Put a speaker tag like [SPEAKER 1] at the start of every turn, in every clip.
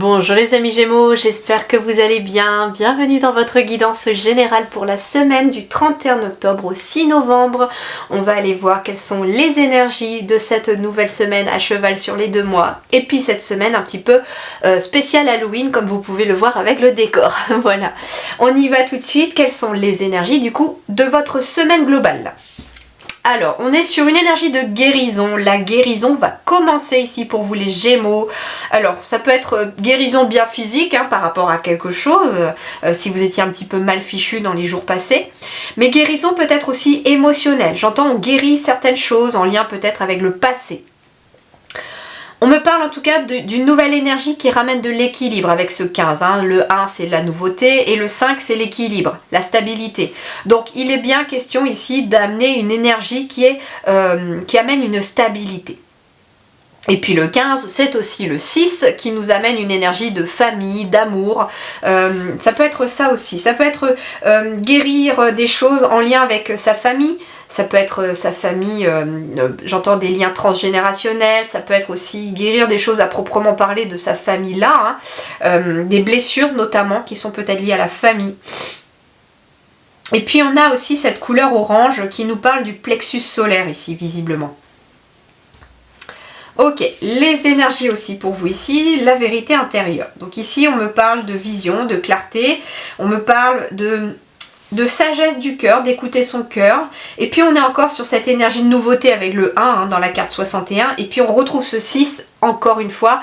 [SPEAKER 1] Bonjour les amis Gémeaux, j'espère que vous allez bien. Bienvenue dans votre guidance générale pour la semaine du 31 octobre au 6 novembre. On va aller voir quelles sont les énergies de cette nouvelle semaine à cheval sur les 2 mois. Et puis cette semaine un petit peu spéciale Halloween comme vous pouvez le voir avec le décor. Voilà, on y va tout de suite. Quelles sont les énergies du coup de votre semaine globale ? Alors, on est sur une énergie de guérison. La guérison va commencer ici pour vous les Gémeaux. Alors, ça peut être guérison bien physique par rapport à quelque chose, si vous étiez un petit peu mal fichu dans les jours passés. Mais guérison peut être aussi émotionnelle. J'entends on guérit certaines choses en lien peut-être avec le passé. On me parle en tout cas d'une nouvelle énergie qui ramène de l'équilibre avec ce 15. Le 1 c'est la nouveauté et le 5 c'est l'équilibre, la stabilité. Donc il est bien question ici d'amener une énergie qui amène une stabilité. Et puis le 15, c'est aussi le 6 qui nous amène une énergie de famille, d'amour. Ça peut être ça aussi. Ça peut être guérir des choses en lien avec sa famille. Ça peut être sa famille, j'entends des liens transgénérationnels. Ça peut être aussi guérir des choses à proprement parler de sa famille-là. Des blessures notamment qui sont peut-être liées à la famille. Et puis on a aussi cette couleur orange qui nous parle du plexus solaire ici, visiblement. Ok, les énergies aussi pour vous ici, la vérité intérieure. Donc ici, on me parle de vision, de clarté, on me parle de sagesse du cœur, d'écouter son cœur. Et puis on est encore sur cette énergie de nouveauté avec le 1 dans la carte 61. Et puis on retrouve ce 6, encore une fois,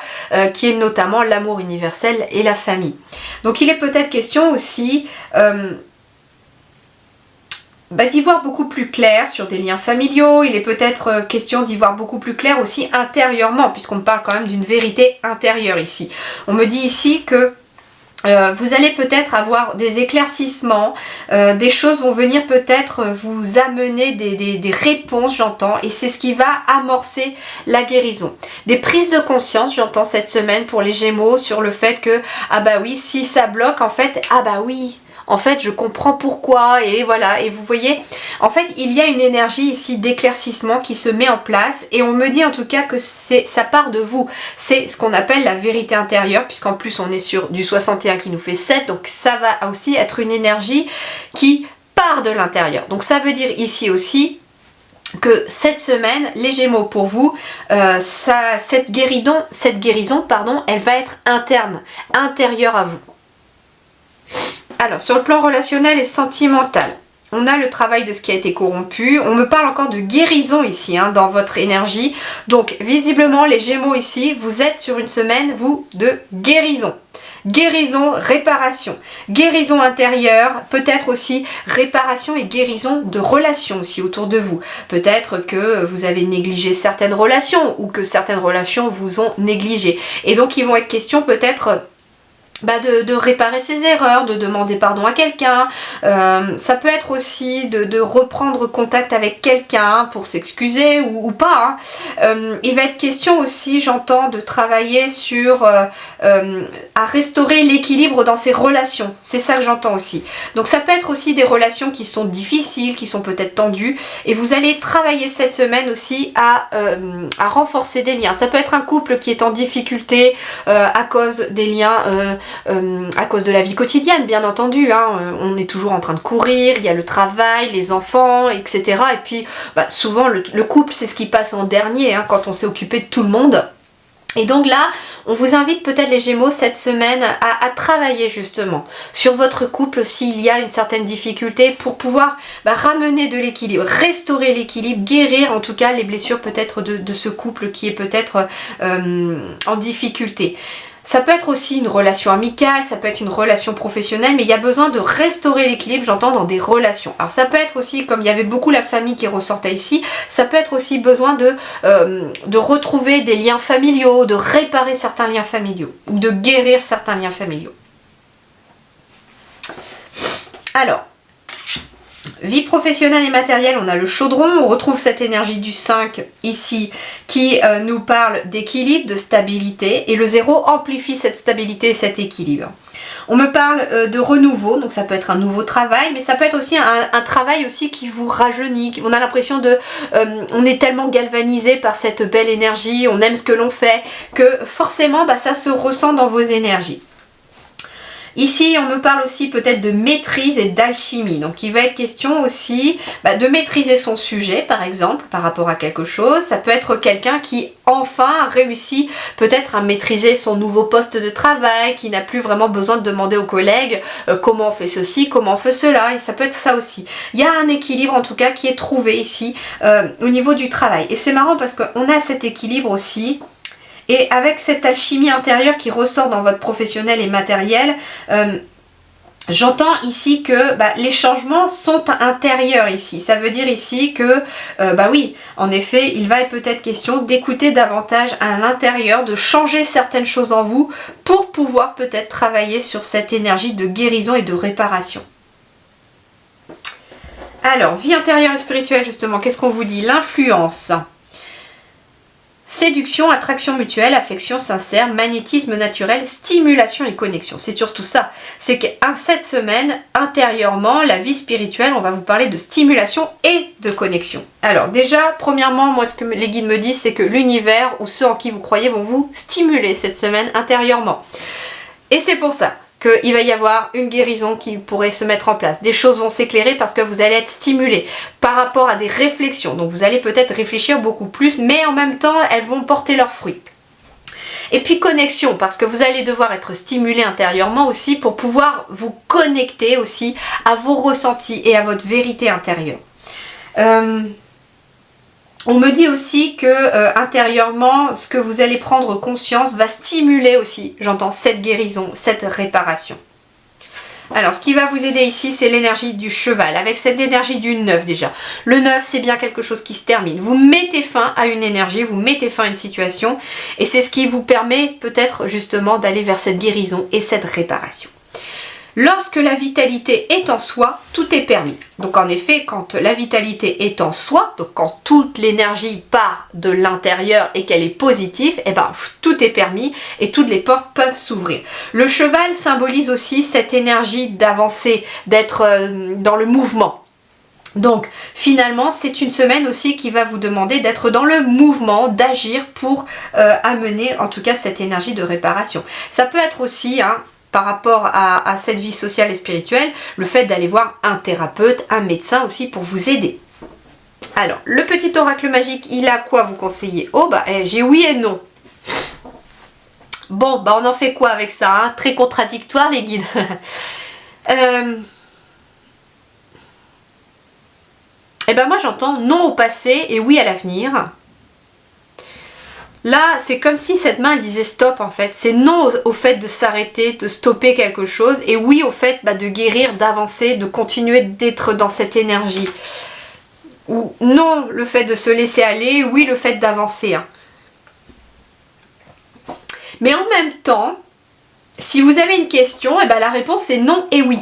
[SPEAKER 1] qui est notamment l'amour universel et la famille. Donc il est peut-être question aussi d'y voir beaucoup plus clair sur des liens familiaux. Il est peut-être question d'y voir beaucoup plus clair aussi intérieurement, puisqu'on parle quand même d'une vérité intérieure ici. On me dit ici que vous allez peut-être avoir des éclaircissements, des choses vont venir peut-être vous amener des réponses, j'entends, et c'est ce qui va amorcer la guérison. Des prises de conscience, j'entends cette semaine pour les Gémeaux, sur le fait que, ah bah oui, si ça bloque, en fait, ah bah oui, en fait, je comprends pourquoi, et voilà, et vous voyez, en fait, il y a une énergie ici d'éclaircissement qui se met en place, et on me dit en tout cas que ça part de vous. C'est ce qu'on appelle la vérité intérieure, puisqu'en plus on est sur du 61 qui nous fait 7, donc ça va aussi être une énergie qui part de l'intérieur. Donc ça veut dire ici aussi que cette semaine, les Gémeaux pour vous, cette guérison, elle va être interne, intérieure à vous. Alors, sur le plan relationnel et sentimental, on a le travail de ce qui a été corrompu. On me parle encore de guérison ici, dans votre énergie. Donc, visiblement, les Gémeaux ici, vous êtes sur une semaine, vous, de guérison. Guérison, réparation. Guérison intérieure, peut-être aussi réparation et guérison de relations aussi autour de vous. Peut-être que vous avez négligé certaines relations ou que certaines relations vous ont négligé. Et donc, ils vont être question peut-être de réparer ses erreurs, de demander pardon à quelqu'un. Ça peut être aussi de reprendre contact avec quelqu'un pour s'excuser ou pas. Il va être question aussi, j'entends, de travailler sur à restaurer l'équilibre dans ses relations. C'est ça que j'entends aussi. Donc ça peut être aussi des relations qui sont difficiles, qui sont peut-être tendues, et vous allez travailler cette semaine aussi à renforcer des liens. Ça peut être un couple qui est en difficulté à cause des liens à cause de la vie quotidienne, bien entendu, on est toujours en train de courir, il y a le travail, les enfants, etc. Et puis souvent le couple c'est ce qui passe en dernier quand on s'est occupé de tout le monde. Et donc là, on vous invite peut-être les Gémeaux cette semaine à travailler justement sur votre couple s'il y a une certaine difficulté pour pouvoir ramener de l'équilibre, restaurer l'équilibre, guérir en tout cas les blessures peut-être de ce couple qui est peut-être en difficulté. Ça peut être aussi une relation amicale, ça peut être une relation professionnelle, mais il y a besoin de restaurer l'équilibre, j'entends, dans des relations. Alors ça peut être aussi, comme il y avait beaucoup la famille qui ressortait ici, ça peut être aussi besoin de retrouver des liens familiaux, de réparer certains liens familiaux, ou de guérir certains liens familiaux. Alors, Vie professionnelle et matérielle, on a le chaudron, on retrouve cette énergie du 5 ici qui nous parle d'équilibre, de stabilité, et le 0 amplifie cette stabilité et cet équilibre. On me parle de renouveau, donc ça peut être un nouveau travail, mais ça peut être aussi un travail aussi qui vous rajeunit. On a l'impression de... on est tellement galvanisé par cette belle énergie, on aime ce que l'on fait, que forcément ça se ressent dans vos énergies. Ici, on me parle aussi peut-être de maîtrise et d'alchimie. Donc, il va être question aussi de maîtriser son sujet, par exemple, par rapport à quelque chose. Ça peut être quelqu'un qui, enfin, réussit peut-être à maîtriser son nouveau poste de travail, qui n'a plus vraiment besoin de demander aux collègues comment on fait ceci, comment on fait cela. Et ça peut être ça aussi. Il y a un équilibre, en tout cas, qui est trouvé ici au niveau du travail. Et c'est marrant parce qu'on a cet équilibre aussi. Et avec cette alchimie intérieure qui ressort dans votre professionnel et matériel, j'entends ici que les changements sont intérieurs ici. Ça veut dire ici que, oui, en effet, il va être peut-être question d'écouter davantage à l'intérieur, de changer certaines choses en vous pour pouvoir peut-être travailler sur cette énergie de guérison et de réparation. Alors, vie intérieure et spirituelle, justement, qu'est-ce qu'on vous dit? L'influence. Séduction, attraction mutuelle, affection sincère, magnétisme naturel, stimulation et connexion. C'est surtout ça. C'est que cette semaine, intérieurement, la vie spirituelle, on va vous parler de stimulation et de connexion. Alors déjà, premièrement, moi ce que les guides me disent, c'est que l'univers ou ceux en qui vous croyez vont vous stimuler cette semaine intérieurement. Et c'est pour ça qu'il va y avoir une guérison qui pourrait se mettre en place. Des choses vont s'éclairer parce que vous allez être stimulé par rapport à des réflexions. Donc vous allez peut-être réfléchir beaucoup plus, mais en même temps, elles vont porter leurs fruits. Et puis connexion, parce que vous allez devoir être stimulé intérieurement aussi pour pouvoir vous connecter aussi à vos ressentis et à votre vérité intérieure. On me dit aussi que intérieurement, ce que vous allez prendre conscience va stimuler aussi, j'entends, cette guérison, cette réparation. Alors, ce qui va vous aider ici, c'est l'énergie du cheval, avec cette énergie du 9 déjà. Le 9, c'est bien quelque chose qui se termine. Vous mettez fin à une énergie, vous mettez fin à une situation, et c'est ce qui vous permet peut-être justement d'aller vers cette guérison et cette réparation. Lorsque la vitalité est en soi, tout est permis. Donc en effet, quand la vitalité est en soi, donc quand toute l'énergie part de l'intérieur et qu'elle est positive, tout est permis et toutes les portes peuvent s'ouvrir. Le cheval symbolise aussi cette énergie d'avancer, d'être dans le mouvement. Donc finalement, c'est une semaine aussi qui va vous demander d'être dans le mouvement, d'agir pour amener en tout cas cette énergie de réparation. Ça peut être aussi... par rapport à cette vie sociale et spirituelle, le fait d'aller voir un thérapeute, un médecin aussi pour vous aider. Alors, le petit oracle magique, il a quoi vous conseiller? J'ai oui et non. Bon, on en fait quoi avec ça? Très contradictoire les guides. Moi j'entends non au passé et oui à l'avenir. Là, c'est comme si cette main disait stop en fait. C'est non au fait de s'arrêter, de stopper quelque chose. Et oui au fait de guérir, d'avancer, de continuer d'être dans cette énergie. Ou non le fait de se laisser aller, oui le fait d'avancer. Mais en même temps, si vous avez une question, la réponse c'est non et oui.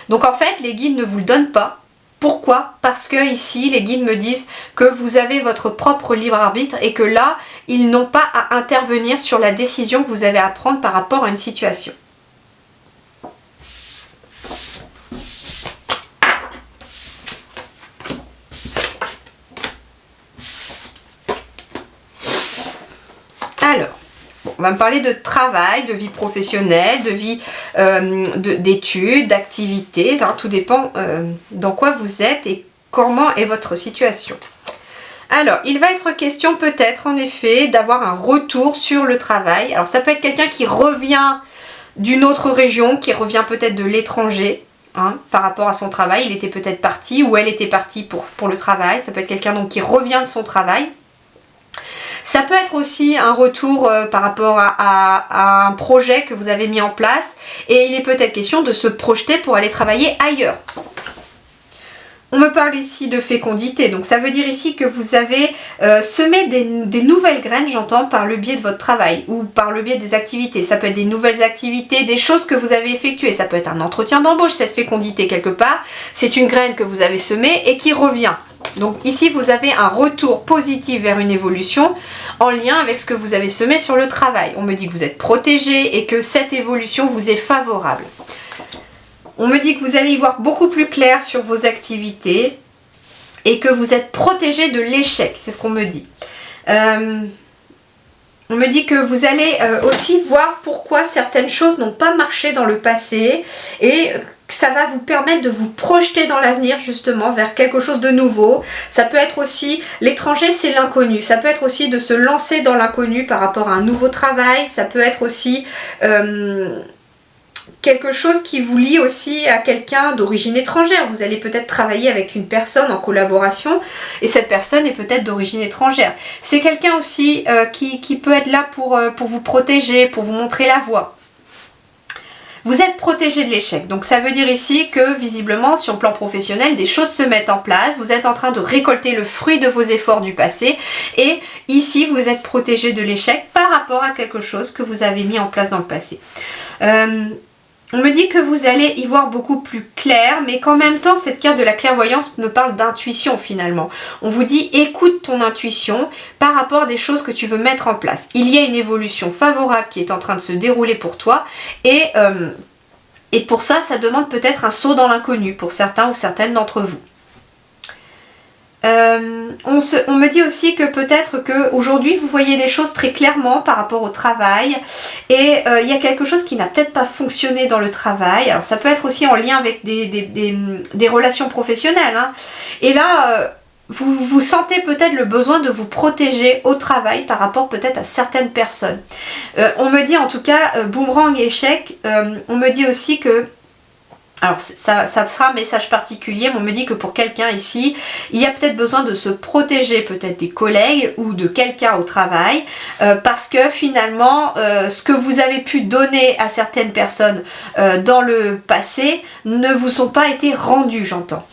[SPEAKER 1] Donc en fait, les guides ne vous le donnent pas. Pourquoi? Parce que ici, les guides me disent que vous avez votre propre libre arbitre et que là, ils n'ont pas à intervenir sur la décision que vous avez à prendre par rapport à une situation. Alors, on va me parler de travail, de vie professionnelle, de vie d'études, d'activités. Tout dépend dans quoi vous êtes et comment est votre situation. Alors, il va être question peut-être en effet d'avoir un retour sur le travail. Alors, ça peut être quelqu'un qui revient d'une autre région, qui revient peut-être de l'étranger par rapport à son travail. Il était peut-être parti ou elle était partie pour le travail. Ça peut être quelqu'un donc qui revient de son travail. Ça peut être aussi un retour par rapport à un projet que vous avez mis en place et il est peut-être question de se projeter pour aller travailler ailleurs. On me parle ici de fécondité, donc ça veut dire ici que vous avez semé des nouvelles graines, j'entends, par le biais de votre travail ou par le biais des activités. Ça peut être des nouvelles activités, des choses que vous avez effectuées. Ça peut être un entretien d'embauche, cette fécondité quelque part. C'est une graine que vous avez semée et qui revient. Donc ici, vous avez un retour positif vers une évolution en lien avec ce que vous avez semé sur le travail. On me dit que vous êtes protégé et que cette évolution vous est favorable. On me dit que vous allez y voir beaucoup plus clair sur vos activités et que vous êtes protégé de l'échec, c'est ce qu'on me dit. On me dit que vous allez aussi voir pourquoi certaines choses n'ont pas marché dans le passé et que ça va vous permettre de vous projeter dans l'avenir justement vers quelque chose de nouveau. Ça peut être aussi, l'étranger c'est l'inconnu, ça peut être aussi de se lancer dans l'inconnu par rapport à un nouveau travail, ça peut être aussi quelque chose qui vous lie aussi à quelqu'un d'origine étrangère. Vous allez peut-être travailler avec une personne en collaboration et cette personne est peut-être d'origine étrangère. C'est quelqu'un aussi qui peut être là pour vous protéger, pour vous montrer la voie. Vous êtes protégé de l'échec, donc ça veut dire ici que visiblement sur le plan professionnel des choses se mettent en place, vous êtes en train de récolter le fruit de vos efforts du passé et ici vous êtes protégé de l'échec par rapport à quelque chose que vous avez mis en place dans le passé. On me dit que vous allez y voir beaucoup plus clair, mais qu'en même temps, cette carte de la clairvoyance me parle d'intuition finalement. On vous dit, écoute ton intuition par rapport à des choses que tu veux mettre en place. Il y a une évolution favorable qui est en train de se dérouler pour toi et pour ça, ça demande peut-être un saut dans l'inconnu pour certains ou certaines d'entre vous. On me dit aussi que peut-être qu'aujourd'hui vous voyez des choses très clairement par rapport au travail et il y a quelque chose qui n'a peut-être pas fonctionné dans le travail. Alors ça peut être aussi en lien avec des relations professionnelles, hein. Et là vous sentez peut-être le besoin de vous protéger au travail par rapport peut-être à certaines personnes. On me dit en tout cas boomerang échec, on me dit aussi que alors ça sera un message particulier, mais on me dit que pour quelqu'un ici, il y a peut-être besoin de se protéger peut-être des collègues ou de quelqu'un au travail parce que finalement ce que vous avez pu donner à certaines personnes dans le passé ne vous sont pas été rendus, j'entends.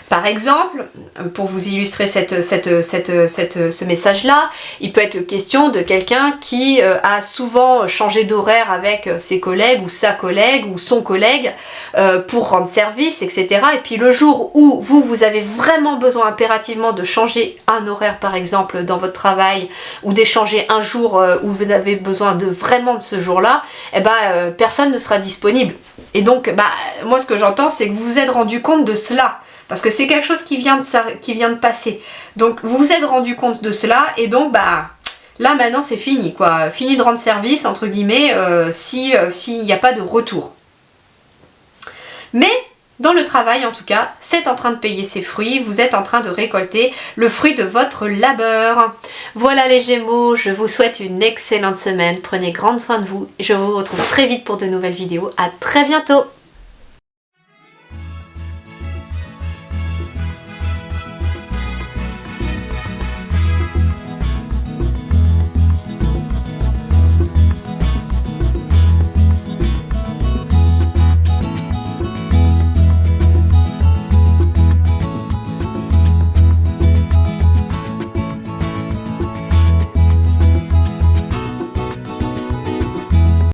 [SPEAKER 1] Par exemple, pour vous illustrer ce message-là, il peut être question de quelqu'un qui a souvent changé d'horaire avec ses collègues ou sa collègue ou son collègue pour rendre service, etc. Et puis le jour où vous avez vraiment besoin impérativement de changer un horaire, par exemple, dans votre travail, ou d'échanger un jour où vous avez besoin vraiment de ce jour-là, eh ben, personne ne sera disponible. Et donc, moi, ce que j'entends, c'est que vous vous êtes rendu compte de cela. Parce que c'est quelque chose qui vient de passer. Donc vous vous êtes rendu compte de cela et donc là maintenant c'est fini quoi. Fini de rendre service entre guillemets s'il n'y a pas de retour. Mais dans le travail en tout cas, c'est en train de payer ses fruits, vous êtes en train de récolter le fruit de votre labeur. Voilà les Gémeaux, je vous souhaite une excellente semaine, prenez grand soin de vous. Je vous retrouve très vite pour de nouvelles vidéos, à très bientôt.